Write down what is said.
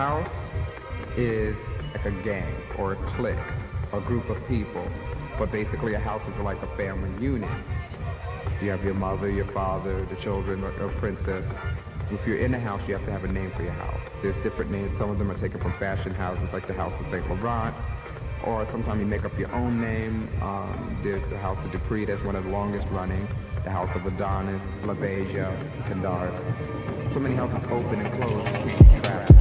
house is like a gang or a clique, a group of people. But basically a house is like a family unit. You have your mother, your father, the children, or princess. If you're in a house, you have to have a name for your house. There's different names. Some of them are taken from fashion houses, like the House of St. Laurent, or sometimes you make up your own name. There's the House of Dupree, that's one of the longest running. The House of Adonis, LaBeija, Candaris. So many houses open and close, you can't keep track.